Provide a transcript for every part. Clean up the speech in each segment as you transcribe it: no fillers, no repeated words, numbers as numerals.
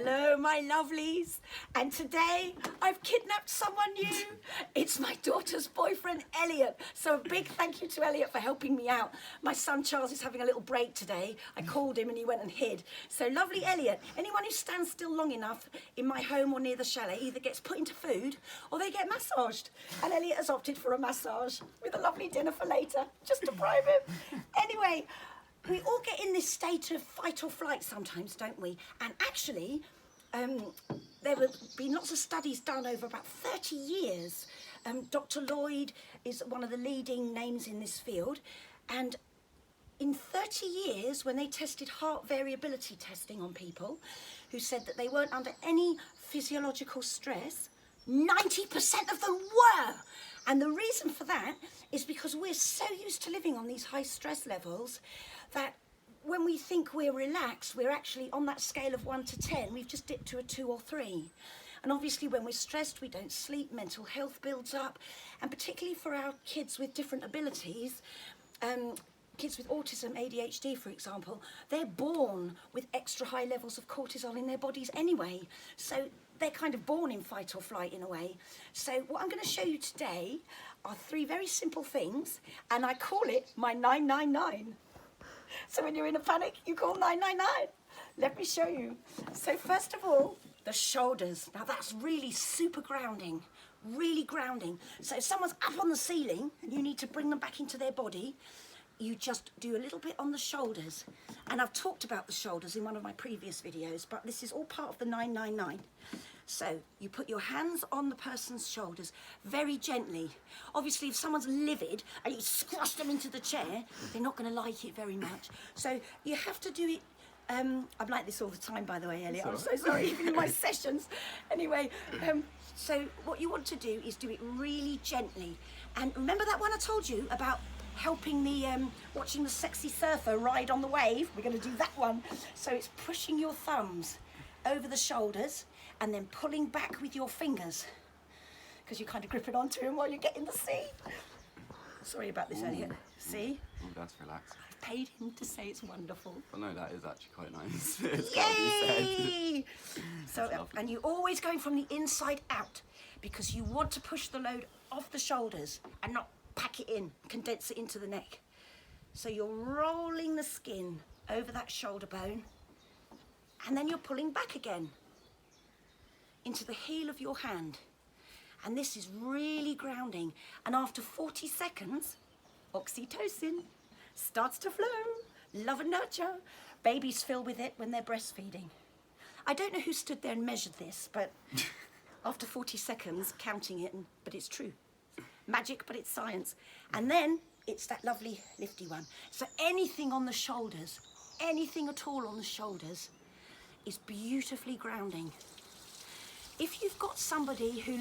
Hello, my lovelies. And today I've kidnapped someone new. It's my daughter's boyfriend, Elliot. So a big thank you to Elliot for helping me out. My son Charles is having a little break today. I called him and he went and hid. So lovely Elliot, anyone who stands still long enough in my home or near the chalet either gets put into food or they get massaged. And Elliot has opted for a massage with a lovely dinner for later, just to bribe him. Anyway, we all get in this state of fight or flight sometimes, don't we? And actually, there have been lots of studies done over about 30 years. Dr. Lloyd is one of the leading names in this field. And in 30 years, when they tested heart variability testing on people who said that they weren't under any physiological stress, 90% of them were. And the reason for that is because we're so used to living on these high stress levels that when we think we're relaxed, we're actually on that scale of 1 to 10, we've just dipped to a 2 or 3. And obviously when we're stressed, we don't sleep, mental health builds up, and particularly for our kids with different abilities, kids with autism, ADHD for example, they're born with extra high levels of cortisol in their bodies anyway. So they're kind of born in fight or flight in a way. So what I'm going to show you today are 3 very simple things, and I call it my 999. So when you're in a panic, you call 999. Let me show you. So first of all, the shoulders. Now that's really super grounding, really grounding. So if someone's up on the ceiling and you need to bring them back into their body, you just do a little bit on the shoulders. And I've talked about the shoulders in one of my previous videos, but this is all part of the 999. So you put your hands on the person's shoulders very gently. Obviously, if someone's livid and you squash them into the chair, they're not going to like it very much. So you have to do it. I'm like this all the time, by the way, Elliot. I'm so sorry, even in my sessions. Anyway, so what you want to do is do it really gently. And remember that one I told you about helping the, watching the sexy surfer ride on the wave? We're going to do that one. So it's pushing your thumbs over the shoulders and then pulling back with your fingers, because you're kind of gripping onto him while you get in the sea. Sorry about this, Elliot. See? Oh, that's relaxing. I've paid him to say it's wonderful. Well, no, that is actually quite nice. It's got to be said. So, and you're always going from the inside out, because you want to push the load off the shoulders and not pack it in, condense it into the neck. So you're rolling the skin over that shoulder bone, and then you're pulling back again into the heel of your hand. And this is really grounding. And after 40 seconds, oxytocin starts to flow. Love and nurture. Babies fill with it when they're breastfeeding. I don't know who stood there and measured this, but after 40 seconds, counting it, but it's true. Magic, but it's science. And then it's that lovely lifty one. So anything on the shoulders, anything at all on the shoulders is beautifully grounding. If you've got somebody who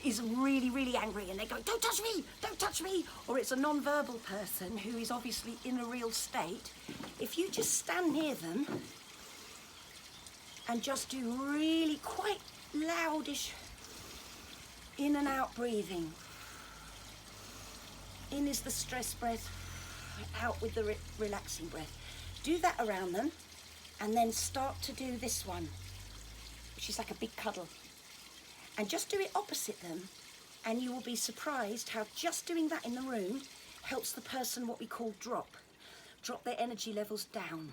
is really, really angry and they're going, don't touch me, don't touch me, or it's a non-verbal person who is obviously in a real state, if you just stand near them and just do really quite loudish in and out breathing. In is the stress breath, out with the relaxing breath. Do that around them and then start to do this one, which is like a big cuddle. And just do it opposite them, and you will be surprised how just doing that in the room helps the person what we call drop their energy levels down,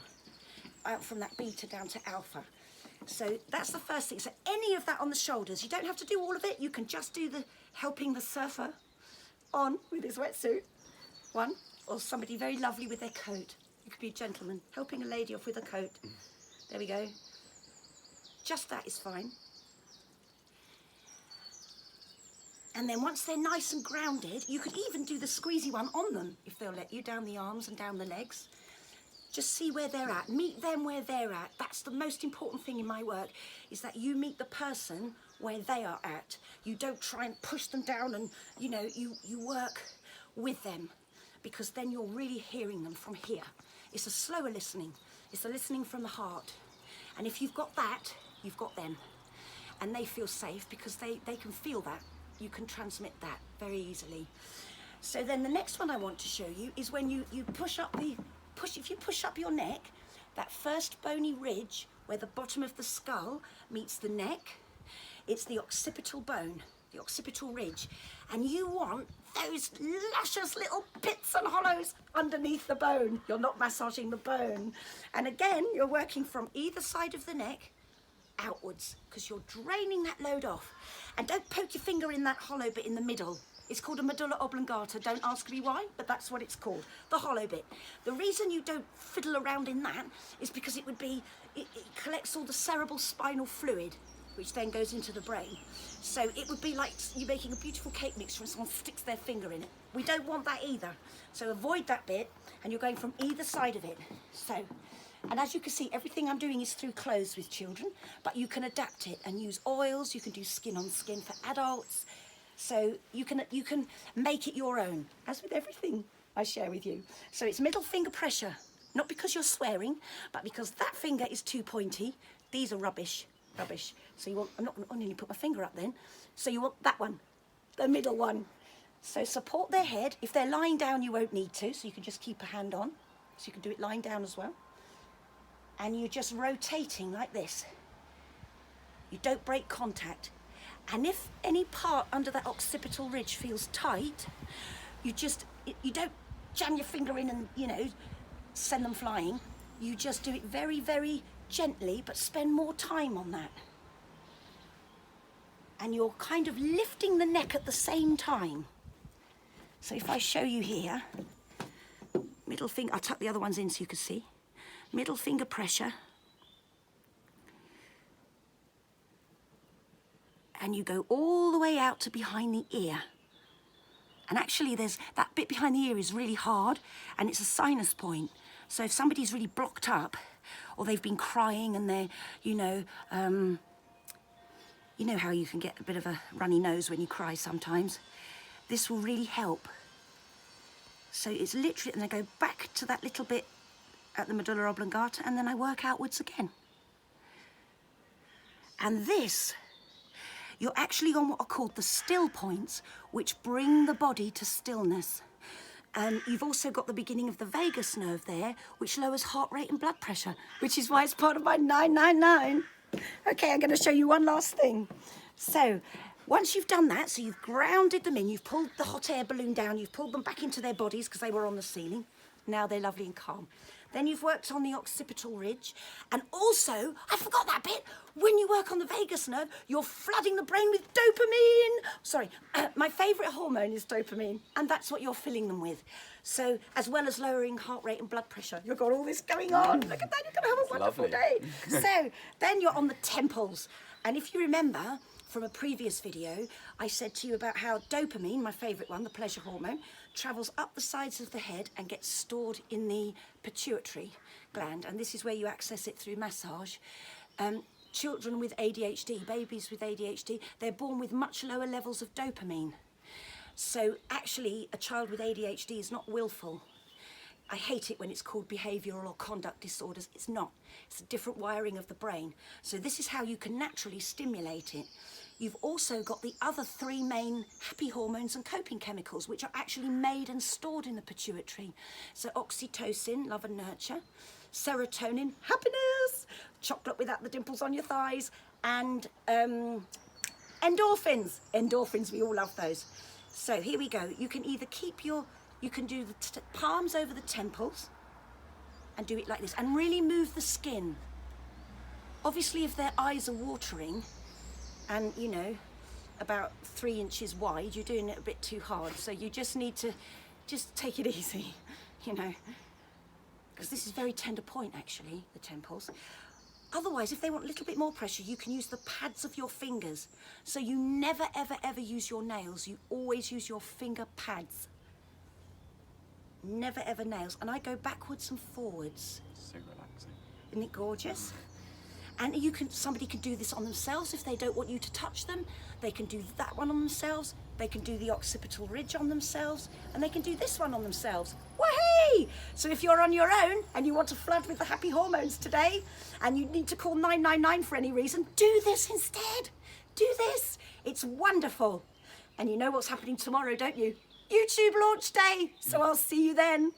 out from that beta down to alpha. So that's the first thing. So any of that on the shoulders, you don't have to do all of it. You can just do the helping the surfer on with his wetsuit, one, or somebody very lovely with their coat. You could be a gentleman helping a lady off with a coat. There we go. Just that is fine. And then once they're nice and grounded, you could even do the squeezy one on them if they'll let you, down the arms and down the legs. Just see where they're at. Meet them where they're at. That's the most important thing in my work, is that you meet the person where they are at. You don't try and push them down, and you know, you work with them, because then you're really hearing them from here. It's a slower listening. It's a listening from the heart. And if you've got that, you've got them. And they feel safe because they can feel that. You can transmit that very easily. So then the next one I want to show you is when you push up if you push up your neck, that first bony ridge where the bottom of the skull meets the neck. It's the occipital bone, the occipital ridge. And you want those luscious little pits and hollows underneath the bone. You're not massaging the bone. And again, you're working from either side of the neck outwards, because you're draining that load off. And don't poke your finger in that hollow bit in the middle. It's called a medulla oblongata. Don't ask me why, but that's what it's called, the hollow bit. The reason you don't fiddle around in that is because it collects all the cerebral spinal fluid, which then goes into the brain. So it would be like you're making a beautiful cake mixture and someone sticks their finger in it. We don't want that either. So avoid that bit, and you're going from either side of it. So, and as you can see, everything I'm doing is through clothes with children, but you can adapt it and use oils. You can do skin on skin for adults. So you can make it your own, as with everything I share with you. So it's middle finger pressure, not because you're swearing, but because that finger is too pointy. These are rubbish. So you want, I'm not going to only put my finger up then. So you want that one, the middle one. So support their head. If they're lying down, you won't need to, so you can just keep a hand on. So you can do it lying down as well. And you're just rotating like this. You don't break contact. And if any part under that occipital ridge feels tight, you don't jam your finger in and, you know, send them flying. You just do it very, very gently, but spend more time on that. And you're kind of lifting the neck at the same time. So if I show you here, middle finger, I'll tuck the other ones in so you can see. Middle finger pressure. And you go all the way out to behind the ear. And actually there's that bit behind the ear is really hard, and it's a sinus point. So if somebody's really blocked up, or they've been crying and they're, you know how you can get a bit of a runny nose when you cry sometimes. This will really help. So it's literally, and I go back to that little bit at the medulla oblongata, and then I work outwards again. And this, you're actually on what are called the still points, which bring the body to stillness. You've also got the beginning of the vagus nerve there, which lowers heart rate and blood pressure, which is why it's part of my 999. Okay, I'm going to show you one last thing. So, once you've done that, so you've grounded them in, you've pulled the hot air balloon down, you've pulled them back into their bodies because they were on the ceiling. Now they're lovely and calm. Then you've worked on the occipital ridge. And also, I forgot that bit, when you work on the vagus nerve, you're flooding the brain with dopamine. Sorry, my favourite hormone is dopamine, and that's what you're filling them with. So, as well as lowering heart rate and blood pressure, you've got all this going on. Look at that, you're going to have a wonderful day. So, then you're on the temples. And if you remember from a previous video, I said to you about how dopamine, my favourite one, the pleasure hormone, travels up the sides of the head and gets stored in the pituitary gland, and this is where you access it through massage. Children with ADHD, babies with ADHD, they're born with much lower levels of dopamine. So actually a child with ADHD is not willful. I hate it when it's called behavioural or conduct disorders. It's not. It's a different wiring of the brain. So this is how you can naturally stimulate it. You've also got the other three main happy hormones and coping chemicals, which are actually made and stored in the pituitary. So oxytocin, love and nurture, serotonin, happiness, chocolate without the dimples on your thighs, and endorphins. Endorphins, we all love those. So here we go. You can either keep you can do the palms over the temples and do it like this, and really move the skin. Obviously, if their eyes are watering, and you know, about 3 inches wide, you're doing it a bit too hard. So you just need to just take it easy, you know, because this is a very tender point actually, the temples. Otherwise, if they want a little bit more pressure, you can use the pads of your fingers. So you never, ever, ever use your nails. You always use your finger pads. Never, ever nails. And I go backwards and forwards. So relaxing. Isn't it gorgeous? And somebody can do this on themselves if they don't want you to touch them. They can do that one on themselves. They can do the occipital ridge on themselves. And they can do this one on themselves. Wahey! So if you're on your own and you want to flood with the happy hormones today, and you need to call 999 for any reason, do this instead. Do this. It's wonderful. And you know what's happening tomorrow, don't you? YouTube launch day. So I'll see you then.